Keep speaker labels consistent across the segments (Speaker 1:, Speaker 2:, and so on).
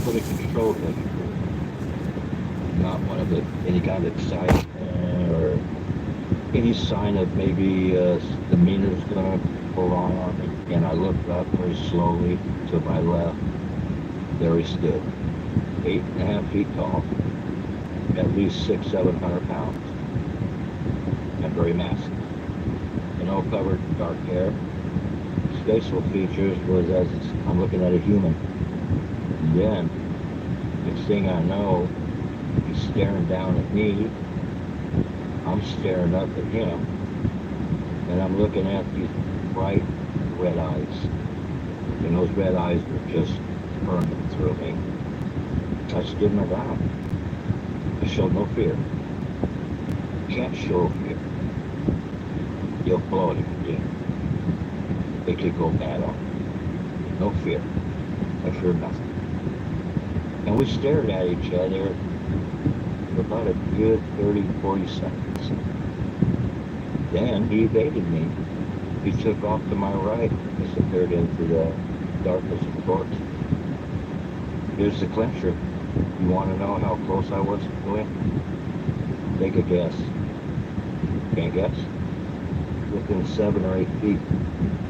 Speaker 1: put a control thing, not one of the any kind of excitement or any sign of maybe the meter's gonna pull on me. And I looked up very slowly to my left. There he stood, 8.5 feet tall, at least 700 pounds, and very massive. And all covered in dark hair. His facial features was as I'm looking at a human. And then, next thing I know, he's staring down at me. I'm staring up at him. And I'm looking at these bright red eyes. And those red eyes were just burning through me. I stood my ground. I showed no fear. Can't show fear. You'll blow it if you did. It could go bad on me. No fear. I feared nothing. And we stared at each other for about a good 30, 40 seconds. Then he evaded me. He took off to my right, disappeared into the darkness of the court. Here's the clincher. You want to know how close I was to him? Take a guess. Can't guess? Within 7 or 8 feet.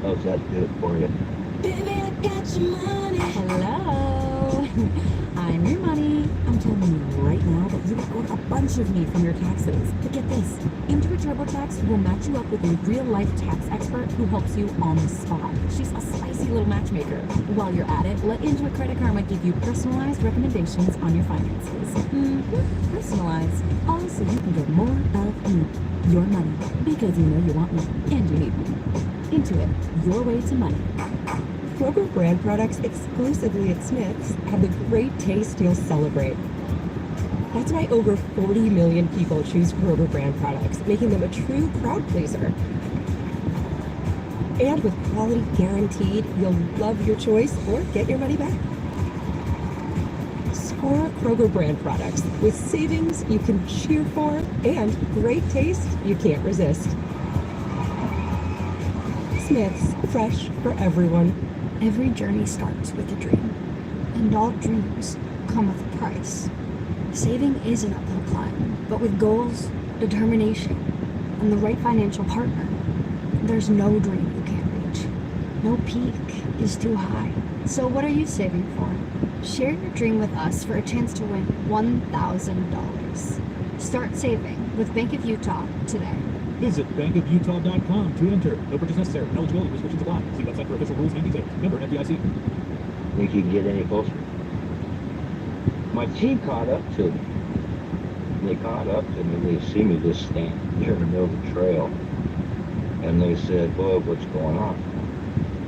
Speaker 1: How's that do it for you?
Speaker 2: Baby, I got your money.
Speaker 3: Hello. I'm your money. I'm telling you right now that you owed a bunch of me from your taxes. But get this, Intuit TurboTax will match you up with a real-life tax expert who helps you on the spot. She's a spicy little matchmaker. While you're at it, let Intuit Credit Karma give you personalized recommendations on your finances. Personalized. All so you can get more of me, your money, because you know you want me and you need me. Intuit, your way to money.
Speaker 4: Kroger brand products exclusively at Smith's have the great taste you'll celebrate. That's why over 40 million people choose Kroger brand products, making them a true crowd pleaser. And with quality guaranteed, you'll love your choice or get your money back. Score Kroger brand products with savings you can cheer for and great taste you can't resist. Smith's, fresh for everyone.
Speaker 5: Every journey starts with a dream, and all dreams come with a price. Saving is an uphill climb, but with goals, determination, and the right financial partner, there's no dream you can't reach. No peak is too high. So what are you saving for? Share your dream with us for a chance to win $1,000. Start saving with Bank of Utah today.
Speaker 6: Visit bankofutah.com to enter. No purchase necessary. Eligibility restrictions apply. See website for official rules and details. Member FDIC.
Speaker 1: Think you can get any closer? My team caught up to me. They caught up to me. They see me just stand there in the middle of the trail. And they said, "Boy, what's going on?"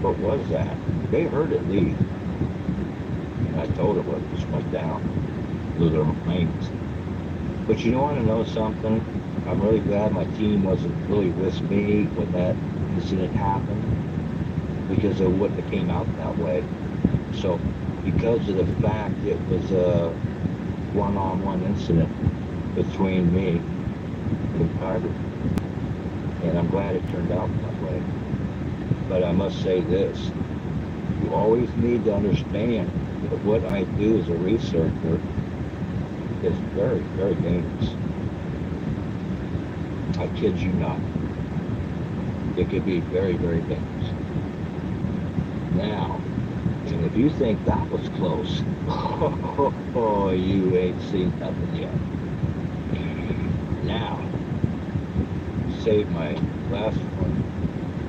Speaker 1: What was that? They heard it leave. And I told them what just went down. Blew their planes. But you want to know something? I'm really glad my team wasn't really with me when that incident happened, because it wouldn't have came out that way. So because of the fact it was a one-on-one incident between me and Carter, and I'm glad it turned out that way. But I must say this, you always need to understand that what I do as a researcher is very, very dangerous. I kid you not. It could be very, very dangerous. Now, and if you think that was close, oh, you ain't seen nothing yet. Now, save my last one.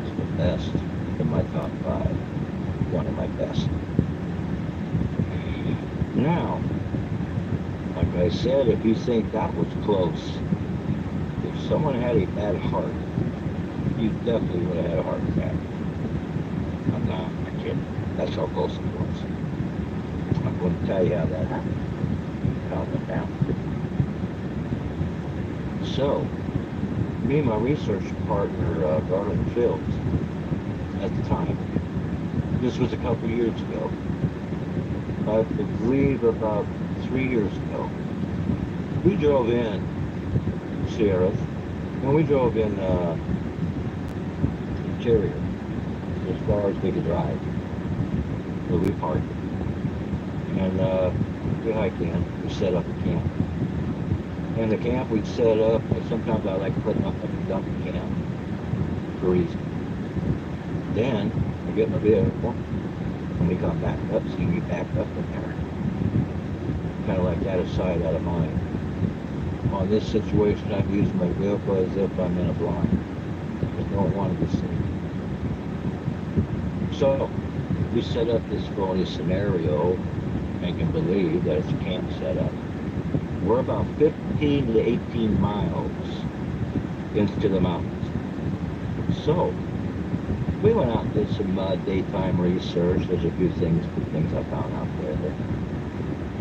Speaker 1: It's the best in my top 5. One of my best. Now, like I said, if you think that was close, if someone had a bad heart, you definitely would have had a heart attack. I'm not kidding. That's how close it was. I'm going to tell you how that happened. How it went down. So, me and my research partner, Garland Fields, at the time, this was a couple years ago, I believe about 3 years ago, we drove in Sierra, and we drove in Interior as far as we could drive. So we parked. And we hiked in. We set up a camp. And the camp we'd set up, sometimes I like putting up a dump camp for reason. Then I get my vehicle, and we come back up, see me back up in there. Kind of like out of sight, out of mind. On this situation, I'm using my vehicle as if I'm in a blind. I don't want to be seen. So, we set up this phony scenario, making believe that it's a camp setup. We're about 15 to 18 miles into the mountains. So, we went out and did some daytime research. There's a few things I found out there.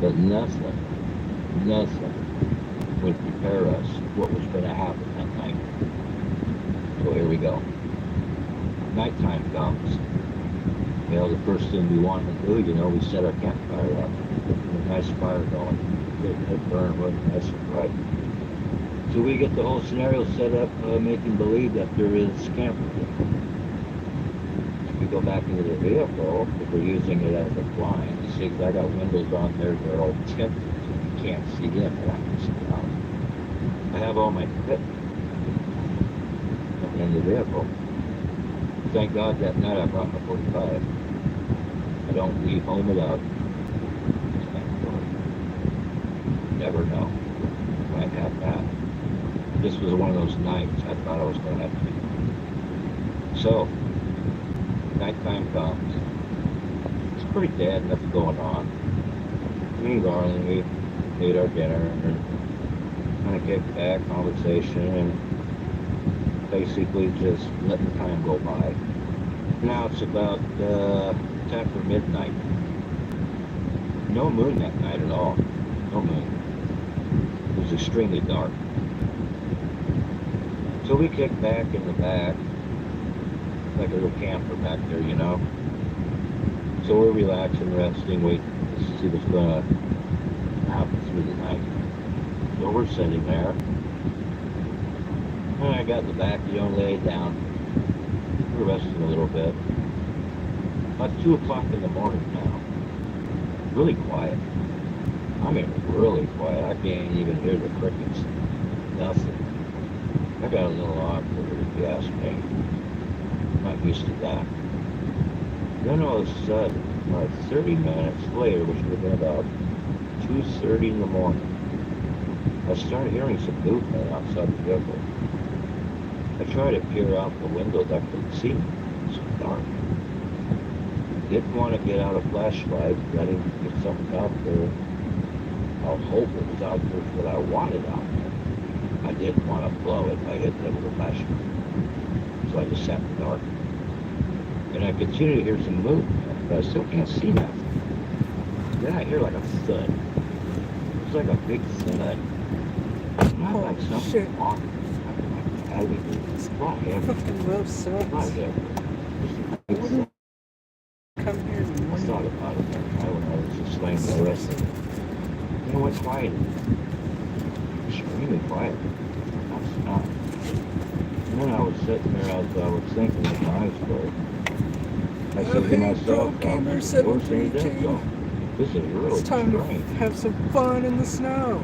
Speaker 1: But nothing would prepare us what was going to happen that night. So here we go. Nighttime comes. You know, the first thing we want to do, we set our campfire up. A nice fire going. It burn really nice and bright. So we get the whole scenario set up, making believe that there is campers. We go back into the vehicle, if we're using it as a blind. See, I got windows on there that are all tinted, so you can't see in, but I can see out. I have all my equipment in the vehicle. Thank God that night I brought my 45. I don't leave home without it. Never know. Might have that. This was one of those nights I thought I was going to have to. So, nighttime comes. It's pretty dead, nothing going on. Me and Garland, we ate our dinner and kind of kicked back, conversation, and basically just letting time go by. Now it's about 10 for midnight. No moon that night at all. No moon. It was extremely dark. So we kicked back in the back, like a little camper back there, So we're relaxing, resting, waiting to see what's going to happen through the night. So we're sitting there. And I got in the back, laid down. We're resting a little bit. About 2 o'clock in the morning now. Really quiet. I mean, really quiet. I can't even hear the crickets. Nothing. I got a little awkward, if you ask me. I'm not used to that. Then all of a sudden, about 30 minutes later, which would have been about 2:30 in the morning, I started hearing some movement outside the vehicle. I tried to peer out the windows. I couldn't see me. It was dark. Didn't want to get out a flashlight. I didn't get something out there. I'll hope it was out there for what I wanted out there. I didn't want to blow it by hitting it with a flashlight. So I just sat in the dark. And I continue to hear some movement, but I still can't see nothing. Then I hear like a thud. It's like a big thud. Not like something walking. It's not heavy.
Speaker 7: Fucking love
Speaker 1: It's not
Speaker 7: sucks.
Speaker 1: heavy.
Speaker 7: Come here in the
Speaker 1: I
Speaker 7: morning.
Speaker 1: thought about it that night when I was just laying there resting. You know what's quiet? Extremely quiet. That's not. And then I was sitting there as I was thinking with my eyes closed. I said to
Speaker 7: Hey,
Speaker 1: myself,
Speaker 7: Pro Gamer
Speaker 1: "Where's the
Speaker 7: 732.
Speaker 1: This is really
Speaker 7: It's time to
Speaker 1: strange."
Speaker 7: have some fun in the snow.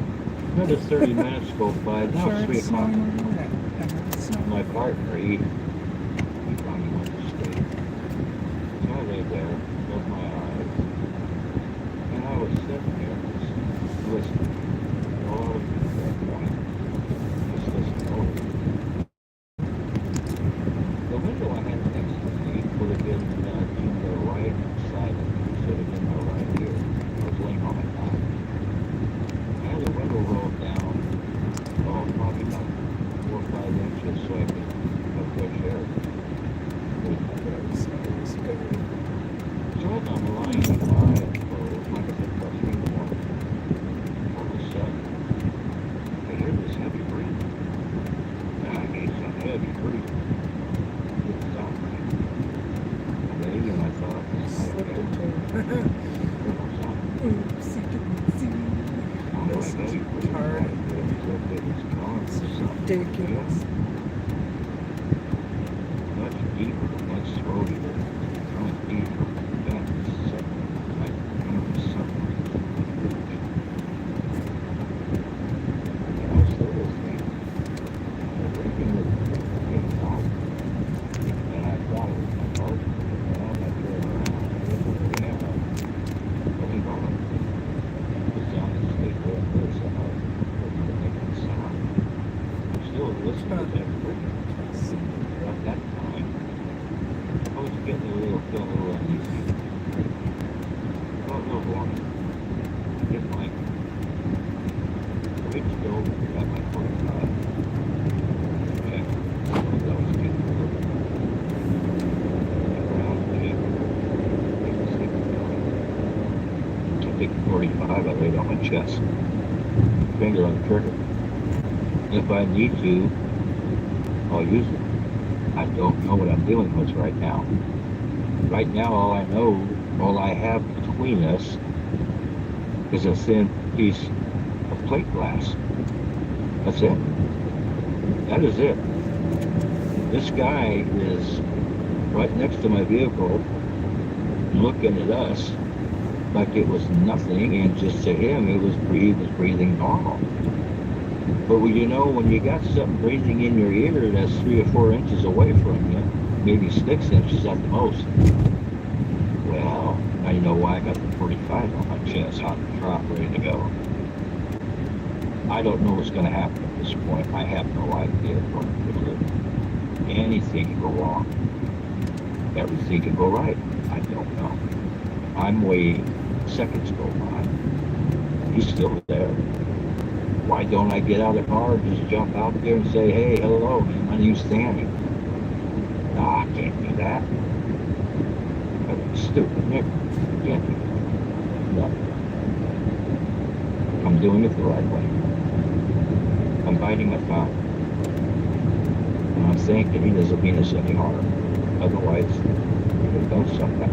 Speaker 1: Another 30 minutes go by. Now
Speaker 7: Sure,
Speaker 1: it's 3
Speaker 7: it's
Speaker 1: o'clock.
Speaker 7: snowing where you're at. I know it's snowing.
Speaker 1: My partner, he finally went to sleep. So I lay there, closed my eyes, and I was sitting there just listening. All of at that point. Just listening. The window I had next to me would have been to the right side of me. Should have been right here. I was laying on my back. I had the window rolled down, probably about 4 or 5 inches so I could have fresh air. So I'm lying in my eyes closed, like I said, about 3 in the morning. All of a sudden, I hear this heavy breathing. And I mean some heavy breathing. It stopped me. And then even I thought, it's not a bear. It was something.
Speaker 7: Oopsie doopsie.
Speaker 1: I'm
Speaker 7: This
Speaker 1: like,
Speaker 7: is
Speaker 1: heavy breathing.
Speaker 7: retarded.
Speaker 1: It's gone.
Speaker 7: This is ridiculous.
Speaker 1: Much deeper, much throatier, much deeper. That's something like something over at my 45. Okay. So that was getting a little around there. I think 45, I laid on my chest. Finger on the trigger. If I need to, I'll use it. I don't know what I'm dealing with right now. Right now, all I have between us is a thin piece of plate glass. That's it. That is it. This guy is right next to my vehicle, looking at us like it was nothing, and just to him, he was breathing normal. But when you got something breathing in your ear that's 3 or 4 inches away from you, maybe 6 inches at the most, well, now you know why I got the 45 on my chest, hot and trot, ready to go. I don't know what's going to happen at this point. I have no idea. Anything can go wrong. Everything can go right. I don't know. I'm waiting. Seconds go by. He's still there. Why don't I get out of the car and just jump out there and say, hey, hello, my name's Danny? No, I can't do that. That's stupid, Nick. Can't do that. No. I'm doing it the right way. I'm biting my tongue. And I'm thinking he doesn't mean us any harm. Otherwise, he would have done something.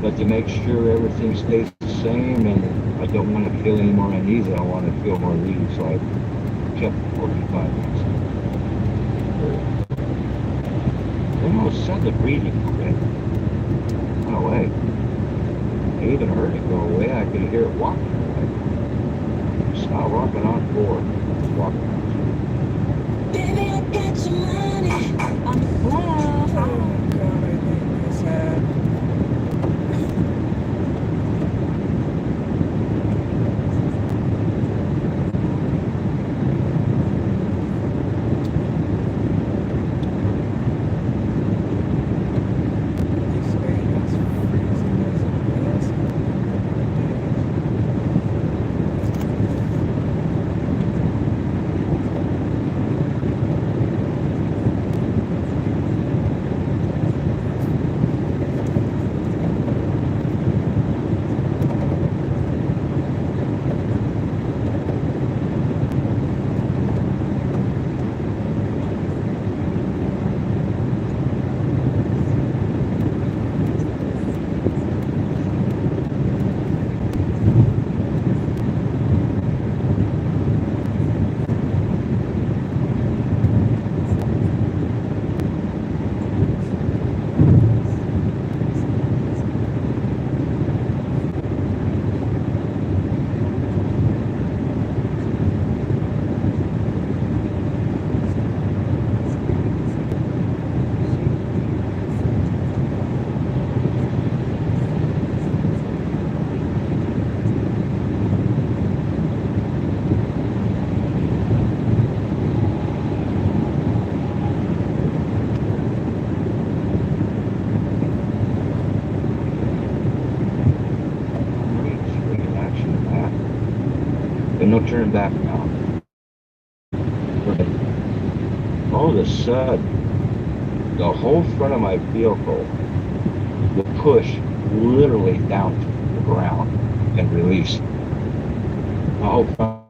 Speaker 1: But to make sure everything stays the same, and I don't want to feel any more uneasy, I want to feel more at ease, so I kept 45 minutes. Then all of a sudden the breathing quit. Went away. I even heard it go away. I could hear it walking away. It's not walking on board. It's walking on.
Speaker 2: Baby, I got your money.
Speaker 3: Hello.
Speaker 7: Oh God, I hate this ad. This way is freezing as a mess.
Speaker 1: And no turning back now. All of a sudden, the whole front of my vehicle will push literally down to the ground and release. The whole front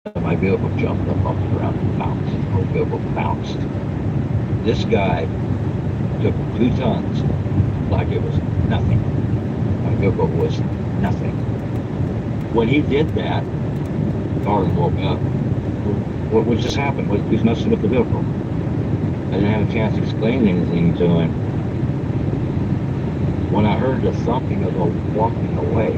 Speaker 1: of my vehicle jumped up off the ground and bounced. The whole vehicle bounced. This guy took 2 tons like it was nothing. My vehicle was nothing. When he did that, Darwin woke up. What just happened? He's messing with the vehicle. I didn't have a chance to explain anything to him. When I heard the thumping of the walking away,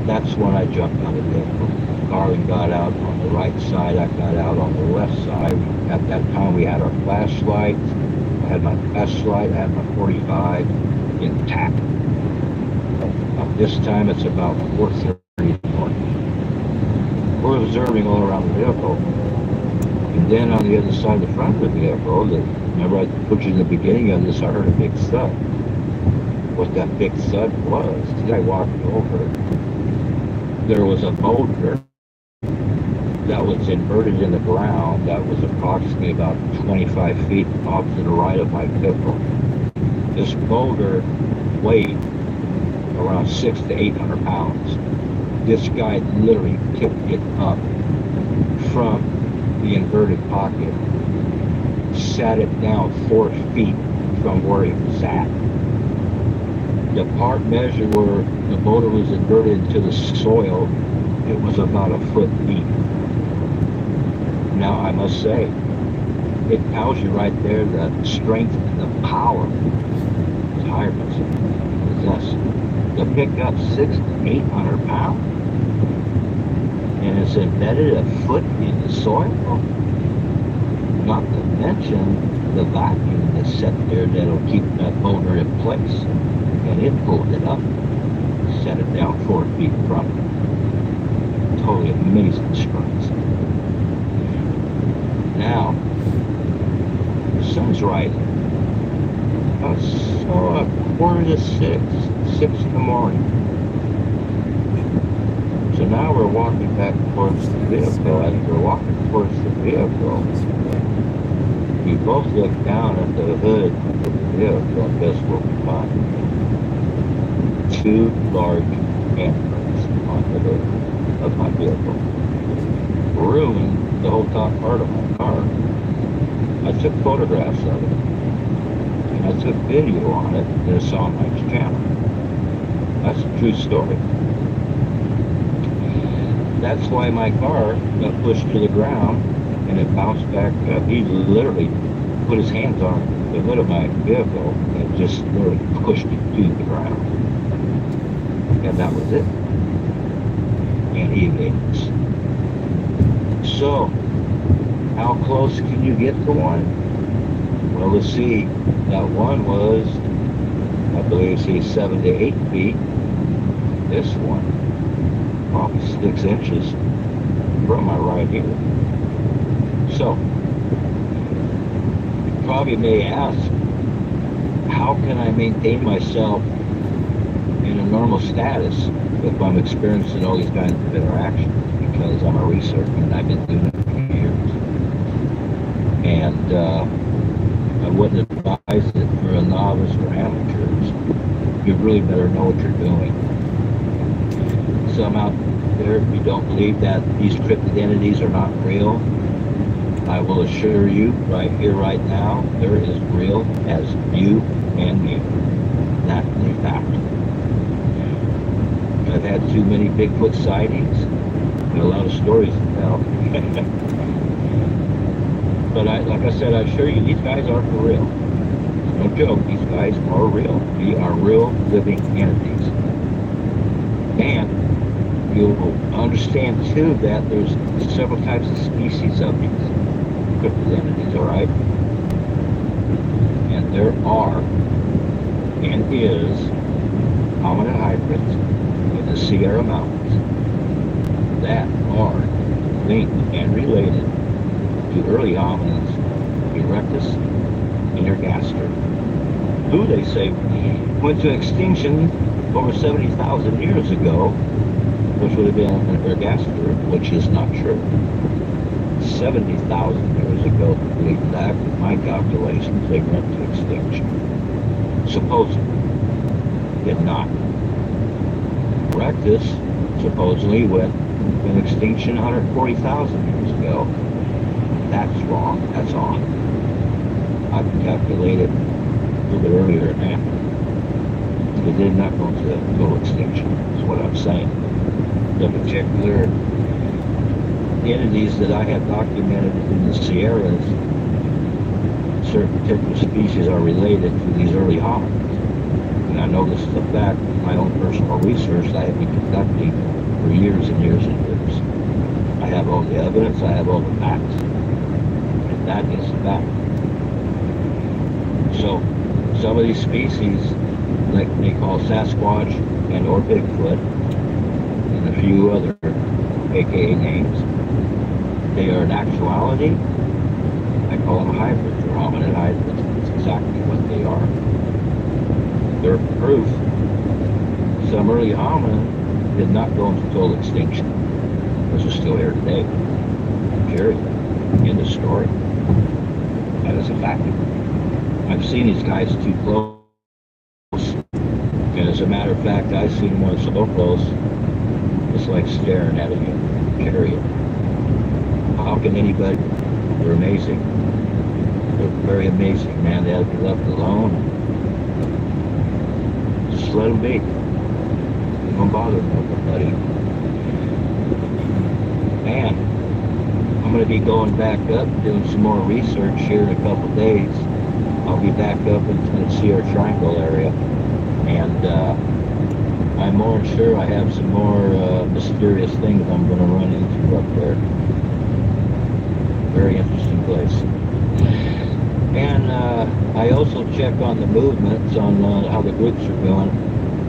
Speaker 1: that's when I jumped out of the vehicle. Darwin got out on the right side. I got out on the left side. At that time, we had our flashlights. I had my flashlight. I had my 45 intact. This time, it's about 4:30 in the morning. We're observing all around the vehicle. And then on the other side of the front of the vehicle, remember I put you in the beginning of this, I heard a big thud. What that big thud was, I walked over. There was a boulder that was inverted in the ground that was approximately about 25 feet off to the right of my vehicle. This boulder weighed around 600 to 800 pounds. This guy literally picked it up from the inverted pocket, sat it down 4 feet from where it was at. The part measure where the boulder was inverted into the soil, it was about a foot deep. Now, I must say, it tells you right there the strength and the power the tire possess. To pick up 600 to 800 pounds, and it's embedded a foot in the soil. Not to mention the vacuum that's set there that'll keep that boulder in place. And it pulled it up, set it down 4 feet from it. Totally amazing strength. Now, the sun's rising. So a 5:45, 6 in the morning. So now we're walking back towards the vehicle. As we're walking towards the vehicle, we both look down at the hood of the vehicle, and guess what we find? 2 large handprints on the hood of my vehicle. Ruined the whole top part of my car. I took photographs of it, and I took video on it, and it's on my channel. That's a true story. That's why my car got pushed to the ground, and it bounced back up. He literally put his hands on the hood of my vehicle and just literally pushed it to the ground. And that was it. And he made this. So, how close can you get to one? Well, let's see. That one was, I believe, 7 to 8 feet. This one, probably 6 inches from my right ear. So, you probably may ask, how can I maintain myself in a normal status if I'm experiencing all these kinds of interactions? Because I'm a researcher and I've been doing it for years. And I wouldn't advise it for a novice or amateurs. You really better know what you're doing. Some out there, if you don't believe that these cryptid entities are not real, I will assure you right here, right now, they're as real as you and me. That's a fact. I've had too many Bigfoot sightings and a lot of stories to tell. But like I said, I assure you, these guys are for real. No joke, these guys are real. We are real living entities. And you'll understand too that there's several types of species of these cryptid entities, alright? And there are, and is, hominid hybrids in the Sierra Mountains that are linked and related to early hominids, Erectus and Ergaster, who they say went to extinction over 70,000 years ago, which would have been Ergaster, which is not true. 70,000 years ago, to be exact, with my calculations, they went to extinction. Supposedly, did not. Erectus supposedly went to extinction 140,000 years ago. That's wrong. That's off. I can calculate it a little bit earlier than that. They did not go to total extinction, is what I'm saying. The particular entities that I have documented in the Sierras, certain particular species are related to these early hominids. And I know this is a fact in my own personal research that I have been conducting for years and years and years. I have all the evidence, I have all the facts. And that is the fact. So, some of these species, like they call Sasquatch and or Bigfoot, and a few other AKA names, they are in actuality, I call them hybrids or hominid hybrids. That's exactly what they are. They're proof some early hominid did not go into total extinction. Those are still here today. period. End of story. That is a fact. I've seen these guys too close. And as a matter of fact, I've seen one so close, it's like staring at you. Period. How can anybody? They're amazing. They're very amazing, man. They have to be left alone. Just let them be. Don't bother nobody. Man, I'm going to be going back up, doing some more research here in a couple days. I'll be back up in the Sierra Triangle area. And I'm more sure I have some more mysterious things I'm going to run into up there. Very interesting place. And I also check on the movements, on how the groups are going,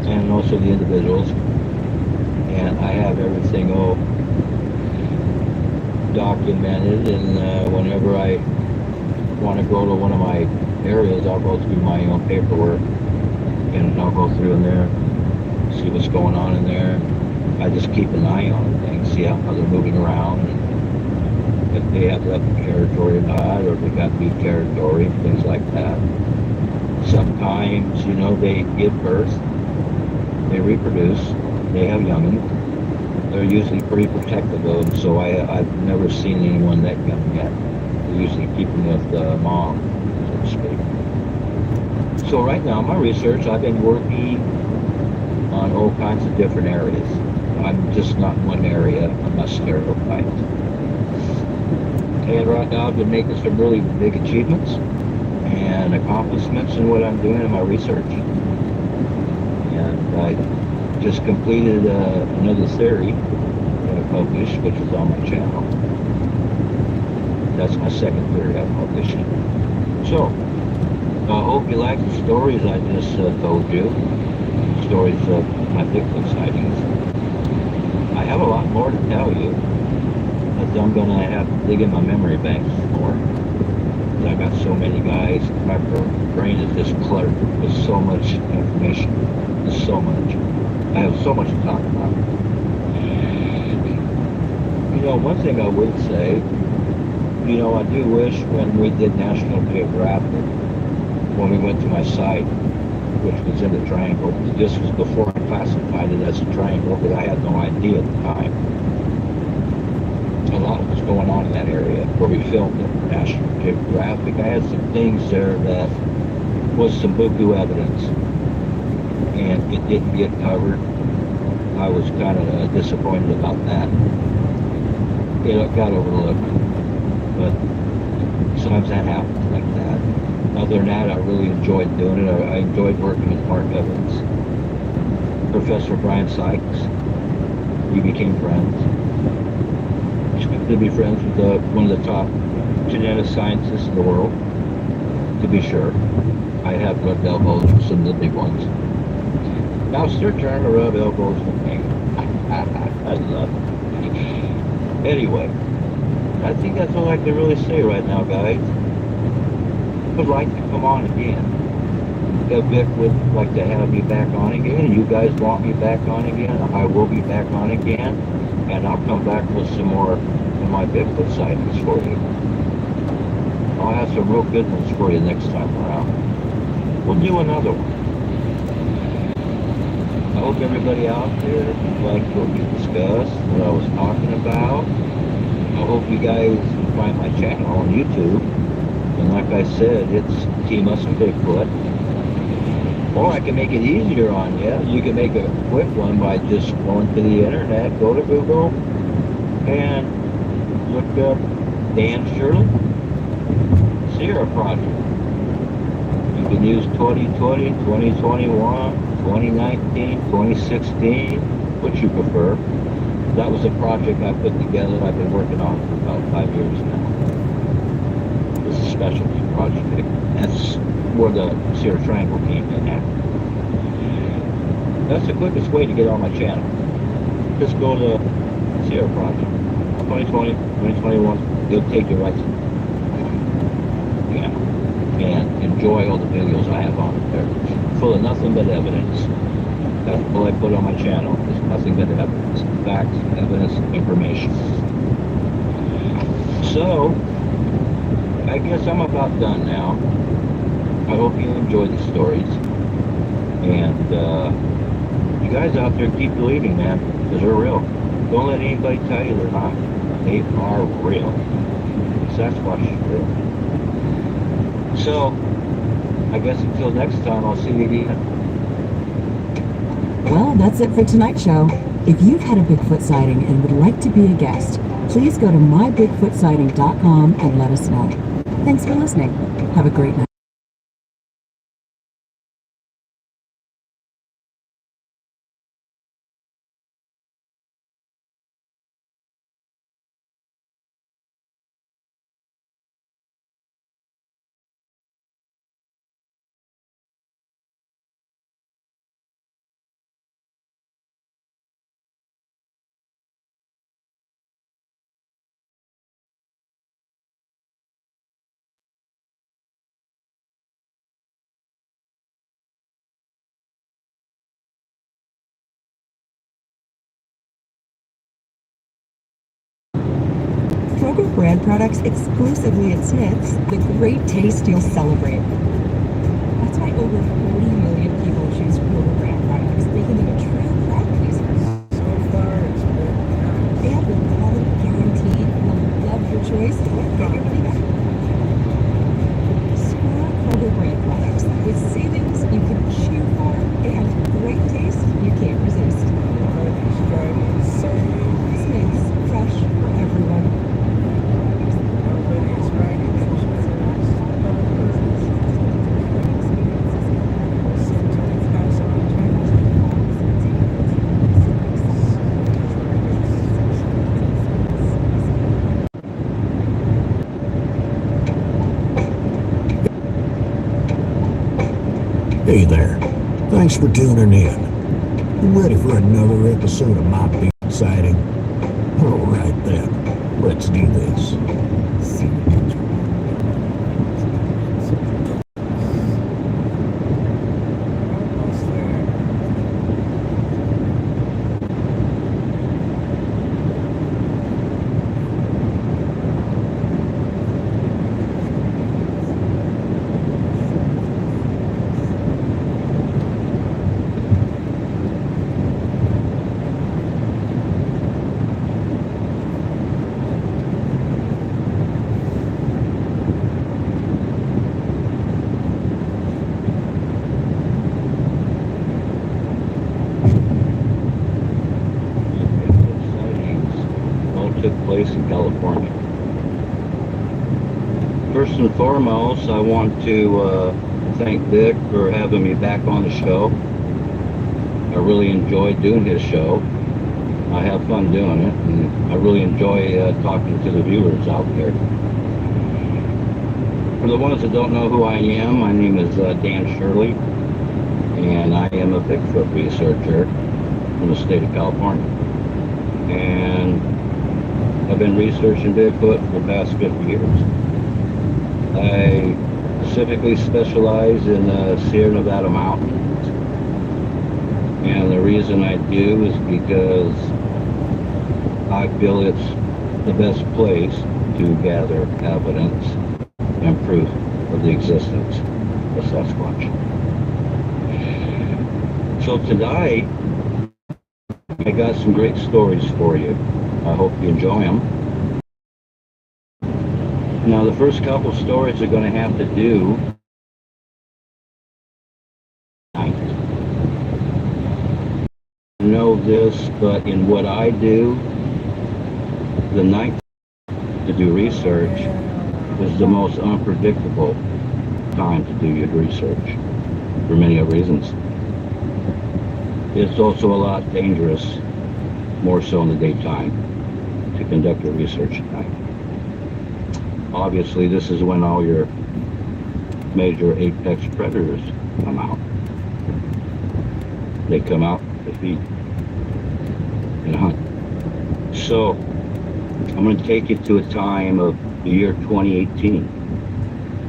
Speaker 1: and also the individuals. And I have everything all documented, and whenever I want to go to one of my areas, I'll go through my own paperwork, and I'll go through in there, see what's going on in there. I just keep an eye on things, see how they're moving around, and if they have left territory or not, or if they got new territory, things like that. Sometimes, they give birth, they reproduce, they have young'uns. They're usually pretty protective of them, so I've never seen anyone that young yet. They usually keep them with mom, so to speak. So right now, my research, I've been working on all kinds of different areas. I'm just not in one area, I'm not stereotyped. And right now, I've been making some really big achievements and accomplishments in what I'm doing in my research. And I just completed another theory that I published, which is on my channel. That's my second theory I published. So, I hope you like the stories I just told you. Stories of my Bigfoot sightings. I have a lot more to tell you, but I'm going to have to dig in my memory banks more. I got so many guys, my brain is just cluttered with so much information. There's so much. I have so much to talk about. One thing I would say, I do wish when we did National Geographic, when we went to my site, which was in the triangle, this was before I classified it as a triangle, but I had no idea at the time. A lot was going on in that area where we filmed it, National Geographic. I had some things there that was some buku evidence, and it didn't get covered. I was kind of disappointed about that. It got overlooked, but sometimes that happens like that. Other than that, I really enjoyed doing it. I enjoyed working with Mark Evans, Professor Brian Sykes. We became friends. To be friends with one of the top genetic scientists in the world, to be sure. I have rubbed elbows with some of the big ones. Now it's their turn to rub elbows with me. I love it. Anyway, I think that's all I can really say right now, guys. I would like to come on again. If Vic would like to have me back on again, you guys want me back on again, I will be back on again, and I'll come back with some more of my Bigfoot sightings for you. I'll have some real good ones for you next time around. We'll do another one. I hope everybody out there liked what we discussed, what I was talking about. I hope you guys find my channel on YouTube. And like I said, it's Team Us and Bigfoot. Or I can make it easier on you. You can make a quick one by just going to the internet, go to Google, and look up Dan Shirley Sierra Project. You can use 2020, 2021, 2019, 2016, which you prefer. That was a project I put together I've been working on for about 5 years now. It's a specialty project. That's where the Sierra Triangle came in at. That's the quickest way to get on my channel. Just go to Sierra Project. 2020, 2021, it'll take you right to the channel. And enjoy all the videos I have on there. Full of nothing but evidence. That's all I put on my channel. It's nothing but evidence. Facts, evidence, information. So, I guess I'm about done now. I hope you enjoyed the stories. And you guys out there keep believing, man, because they're real. Don't let anybody tell you they're not. They are real. Sasquatch is real. So, I guess until next time, I'll see you again.
Speaker 3: Well, that's it for tonight's show. If you've had a Bigfoot sighting and would like to be a guest, please go to mybigfootsighting.com and let us know. Thanks for listening. Have a great night.
Speaker 4: Kroger brand products exclusively at Smith's, the great taste you'll celebrate. That's why over 40 million people choose Kroger brand products, making them a true crowd pleaser.
Speaker 7: So far, it's been nice.
Speaker 4: And with quality guaranteed, you'll love your choice and won't get your money back. Score Kroger brand products with savings you can cheer for and great taste you can't resist.
Speaker 7: Nobody's driving safe.
Speaker 4: Smith's, fresh for everyone.
Speaker 7: Nobody's riding fish birds. Listen to the pass on
Speaker 8: Hey there. Thanks for tuning in. You ready for another episode of My Big Sighting? All right then, let's do this.
Speaker 7: almost there.
Speaker 1: Sightings all took place in California. First and foremost, I want to thank Vic for having me back on the show. I really enjoyed doing his show. I have fun doing it, and I really enjoy talking to the viewers out there. For the ones that don't know who I am, my name is Dan Shirley, and I am a Bigfoot researcher from the state of California. And I've been researching Bigfoot for the past 50 years. I specifically specialize in the Sierra Nevada mountains. And the reason I do is because I feel it's the best place to gather evidence and proof of the existence of Sasquatch. So tonight, I got some great stories for you. I hope you enjoy them. Now, the first couple stories are going to have to do know this, but in what I do, the night to do research is the most unpredictable time to do your research for many reasons. It's also a lot dangerous, more so in the daytime, to conduct your research at night. Obviously, this is when all your major apex predators come out. They come out to feed and hunt. So, I'm going to take you to a time of the year 2018.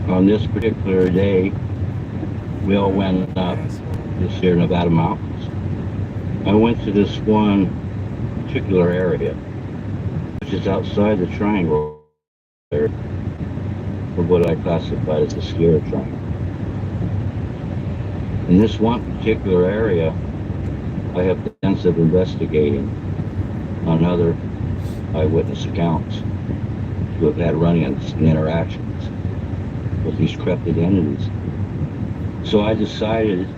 Speaker 1: On this particular day, we all went up the Sierra Nevada mountains. I went to this one particular area, which is outside the triangle of what I classified as the Sierra Triangle. In this one particular area, I have extensive investigating on other eyewitness accounts who have had run-ins and interactions with these cryptid entities. So I decided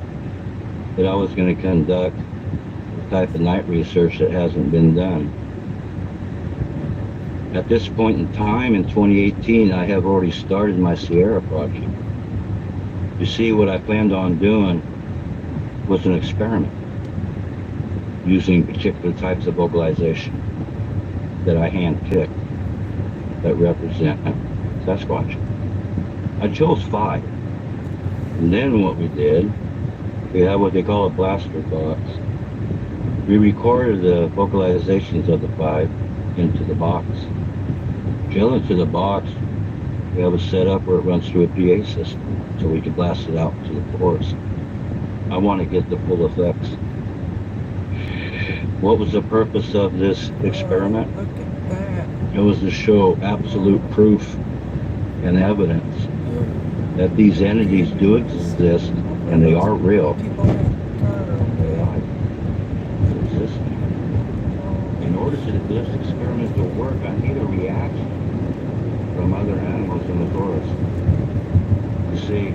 Speaker 1: that I was going to conduct the type of night research that hasn't been done. At this point in time, in 2018, I have already started my Sierra project. You see, what I planned on doing was an experiment using particular types of vocalization that I handpicked that represent Sasquatch. I chose 5. And then what we did, we have what they call a blaster box. We recorded the vocalizations of the 5 into the box. Drill into the box, we have it set up where it runs through a PA system so we can blast it out to the forest. I want to get the full effects. What was the purpose of this experiment?
Speaker 7: Look at that.
Speaker 1: It was to show absolute proof and evidence that these entities do exist and they are real.
Speaker 7: People have
Speaker 1: They are existing. In order for this experiment to work, I need a reaction from other animals in the forest. You see,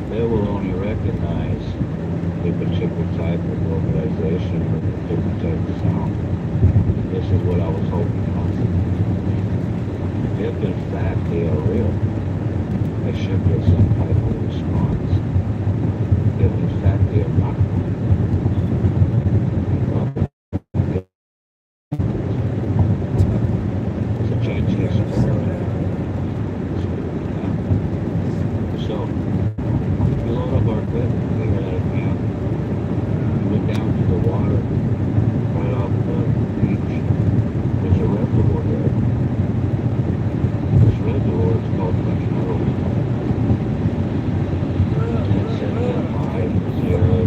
Speaker 1: they will only recognize a particular type of vocalization or a particular type of sound. This is what I was hoping on. If in fact they are real, I should get some type of response. If in fact they are not, it's a change in experiment. So, we load up our equipment, we got out of camp, we went down to the water, right off the beach. There's a reservoir there. This reservoir is called French Meadows. And it's set up high in the Sierra,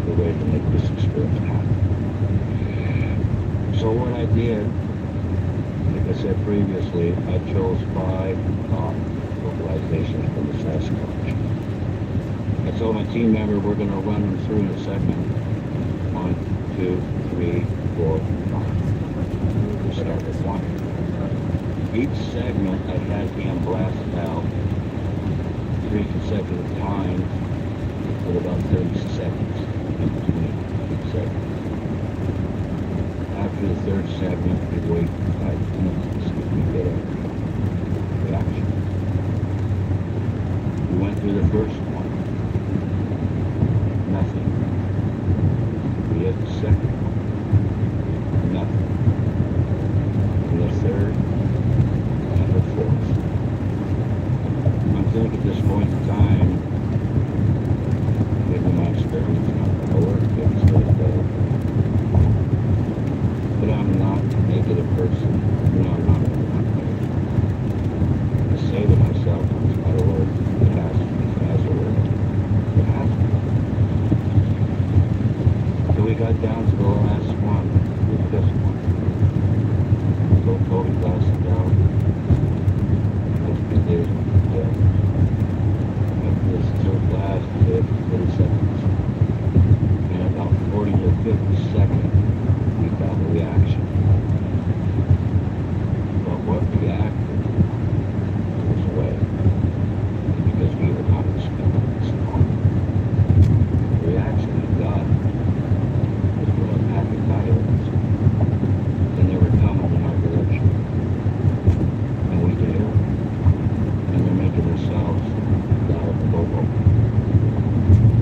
Speaker 1: the way to make this experiment happen. So what I did, like I said previously, I chose 5 vocalizations from the Sasquatch. I told my team member we're going to run them through in a segment. 1, 2, 3, 4, 5. We start with 1. Each segment I had him blast out 3 consecutive times with about 30 seconds in between each segment. After the 3rd segment, we wait 5 minutes to see if we get a reaction. We went through the first one. Nothing. We hit the second one. Nothing. And the 3rd and the 4th. I'm thinking at this point in time, maybe my experience is not going to work. Maybe it's going to fail. But I'm not a negative person. No, I'm not negative. I say to myself, it's got to work. It has to. It has to work. It has to. So we got down to the last one. With this one. So Cody blasted out. It did. After this 3rd blast, it did 30 seconds. And about 40 to 50 seconds, we got a reaction. But what reacted was away. Because we were not expecting this long. The reaction we got was from a pack of coyotes. And they were coming in our direction. And we could hear them. And they're making themselves loud and vocal.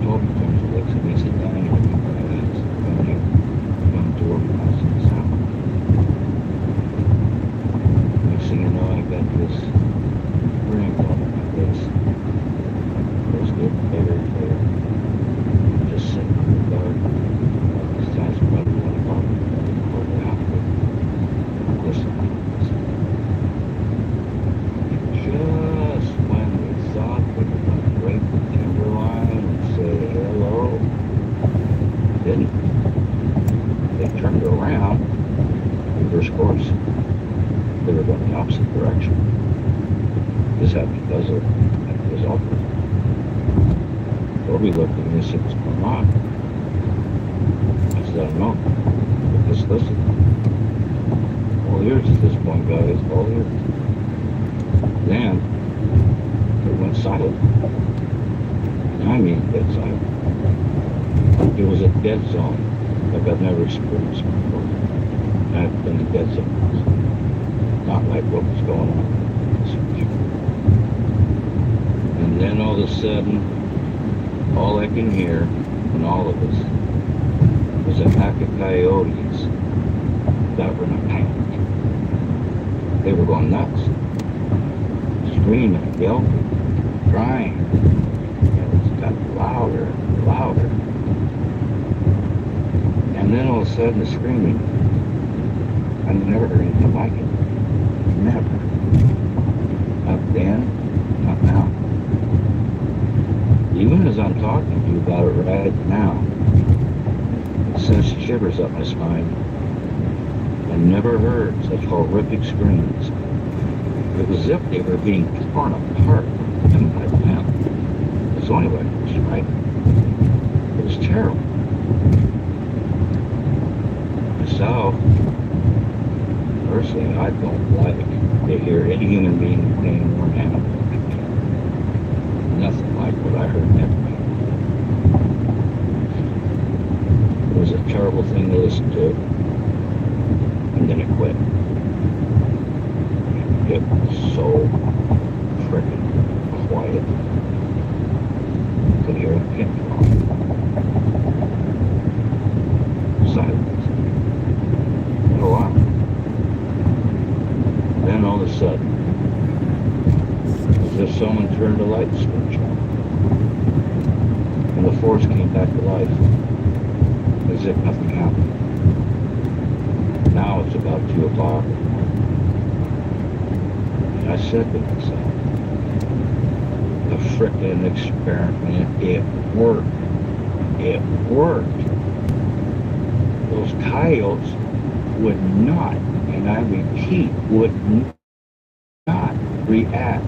Speaker 1: Toby turns and looks at me and said, "Danny, what do you think that is? Come here. Come to organize the sound." Next thing you know, I got this ring on my face. It was getting bigger and bigger. Just sitting in the dark. This time's probably 1 o'clock. Over after. Listen. Just when we thought we were going to break the timberline and say hello, didn't. They turned around, reverse course, They were going the opposite direction. This happened because of the result. Toby looked at me and said, "What's going on?" I said, "I don't know. But just listen. All ears at this point, guys. All ears." Then it went silent. And I mean dead silent. It was a dead zone like I've never experienced before. I've been in dead zones. Not like what was going on. And then all of a sudden, all I can hear from all of us was a pack of coyotes that were in a panic. They were going nuts. Screaming, yelping, crying. And it got louder and louder. And then all of a sudden the screaming, I've never heard anything like it. Never. Not then, not now. Even as I'm talking to you about it right now, it sends shivers up my spine. I never heard such horrific screams. It was as if they were being torn apart limb by limb. It's the only way to describe it. It was terrible. Myself, personally, I don't like to hear any human being in pain or an animal in pain. Nothing like what I heard that night. It was a terrible thing to listen to, and then it quit. It was so freaking quiet. You could hear a pin drop. Silence. For a while. Then all of a sudden, as if someone turned a light switch on, and the force came back to life, as if nothing happened. Now it's about 2 o'clock. I said to myself, the frickin' experiment, it worked. It worked. Those coyotes would not, and I repeat, would not react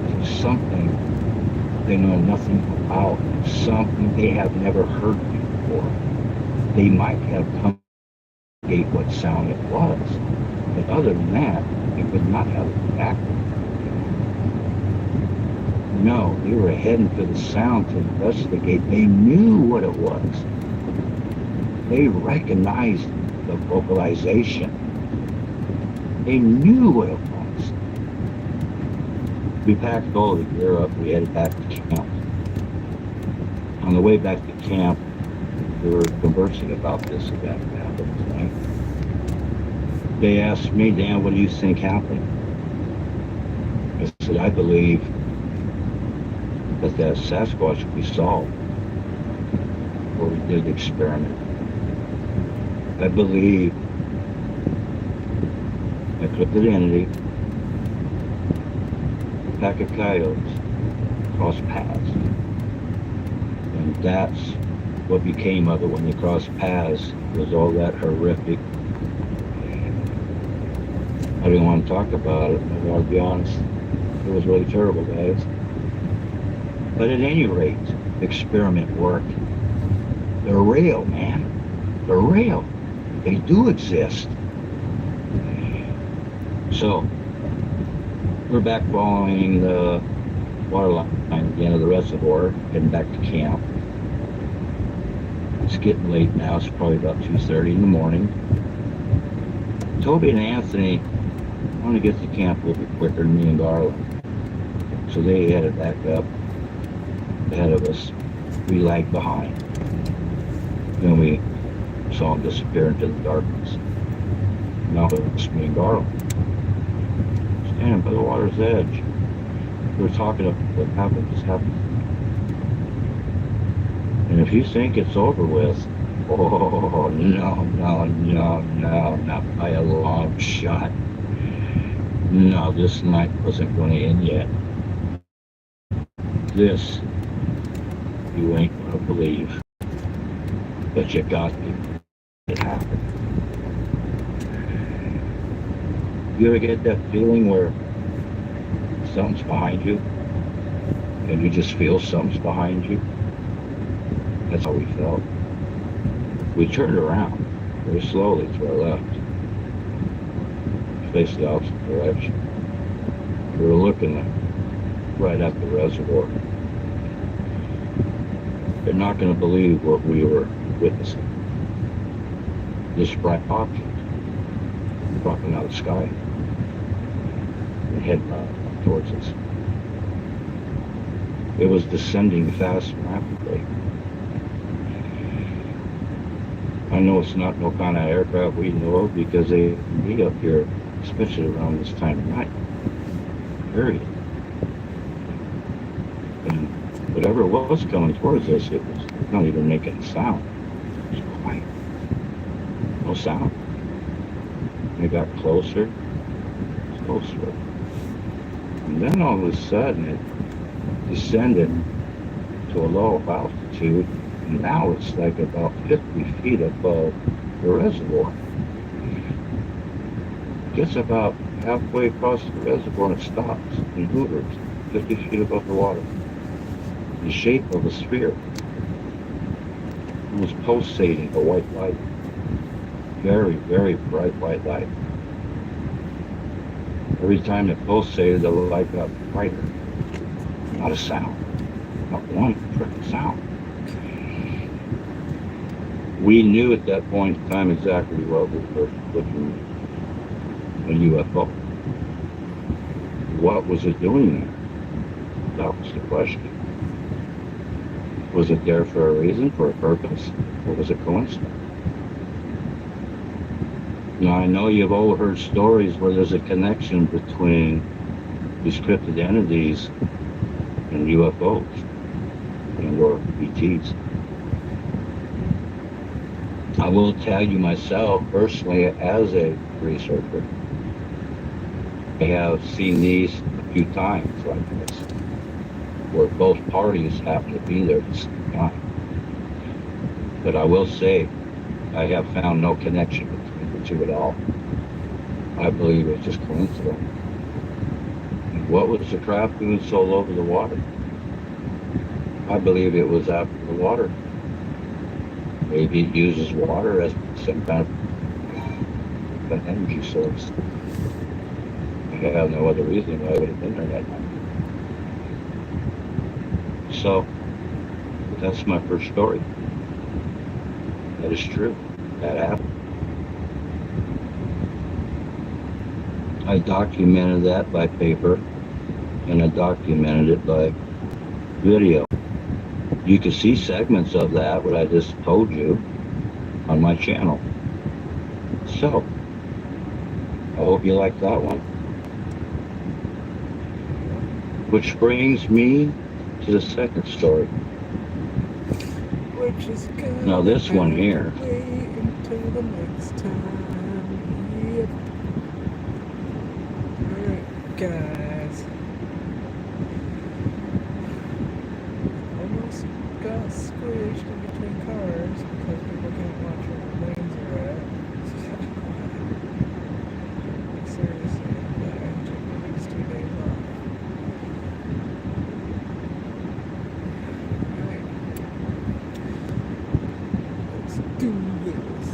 Speaker 1: to something they know nothing about, something they have never heard before. They might have come to gauge what sound it was, but other than that, they would not have reacted. No, they were heading for the sound to investigate. They knew what it was. They recognized the vocalization. They knew what it was. We packed all the gear up. We headed back to camp. On the way back to camp, we were conversing about this event that happened tonight. They asked me, "Dan, what do you think happened?" I said, "I believe that Sasquatch we saw where we did the experiment. I believe a cryptid entity, a pack of coyotes, crossed paths. And that's what became of it when they crossed paths, was all that horrific. I didn't want to talk about it, I want to be honest. It was really terrible, guys. But at any rate, the experiment worked. They're real, man. They're real. They do exist. So, we're back following the water line at the end of the reservoir, heading back to camp. It's getting late now. It's probably about 2:30 in the morning. Toby and Anthony want to get to camp a little bit quicker than me and Garland. So they headed back up ahead of us. We lagged behind. Then we saw them disappear into the darkness. Now it's me and Garland, standing by the water's edge. We were talking about what happened, just happened. And if you think it's over with, oh, no, not by a long shot. No, this night wasn't going to end yet. This, you ain't going to believe. But you got me. It happened. You ever get that feeling where something's behind you and you just feel something's behind you? That's how we felt. We turned around very slowly to our left, faced the opposite direction. We were looking right at the reservoir. You're not going to believe what we were witnessing. This bright object dropping out of the sky and heading towards us. It was descending fast and rapidly. I know it's not no kind of aircraft we know of because they be up here, especially around this time of night. Period. And whatever it was coming towards us, it was not even making a sound. It was quiet. No sound. It got closer, closer. And then all of a sudden it descended to a low altitude. And now it's like about 50 feet above the reservoir. Gets about halfway across the reservoir and it stops and hovers 50 feet above the water. The shape of a sphere. It was pulsating a white light. Very, very bright white light. Every time it pulsated, the light got brighter. Not a sound. Not one freaking sound. We knew at that point in time exactly what we were looking at. A UFO. What was it doing there? That was the question. Was it there for a reason, for a purpose, or was it coincidence? Now, I know you've all heard stories where there's a connection between these cryptid entities and UFOs and or ETs. I will tell you myself, personally, as a researcher, I have seen these a few times like this, where both parties happen to be there at the same time. But I will say, I have found no connection between the two at all. I believe it's just coincidental. And what was the craft doing so low over the water? I believe it was after the water. Maybe it uses water as some kind of an energy source. I have no other reason why I would have been there that night. So, that's my first story. That is true. That happened. I documented that by paper, and I documented it by video. You can see segments of that, what I just told you, on my channel. So, I hope you like that one. Which brings me to the second story.
Speaker 7: Which is good.
Speaker 1: Now this one here.
Speaker 7: Wait until the next time. Yep. Alright, guys. Almost got squished in between cars because people can't watch where the lanes are at. Seriously, I took the next 2 days off. Alright. Let's do this.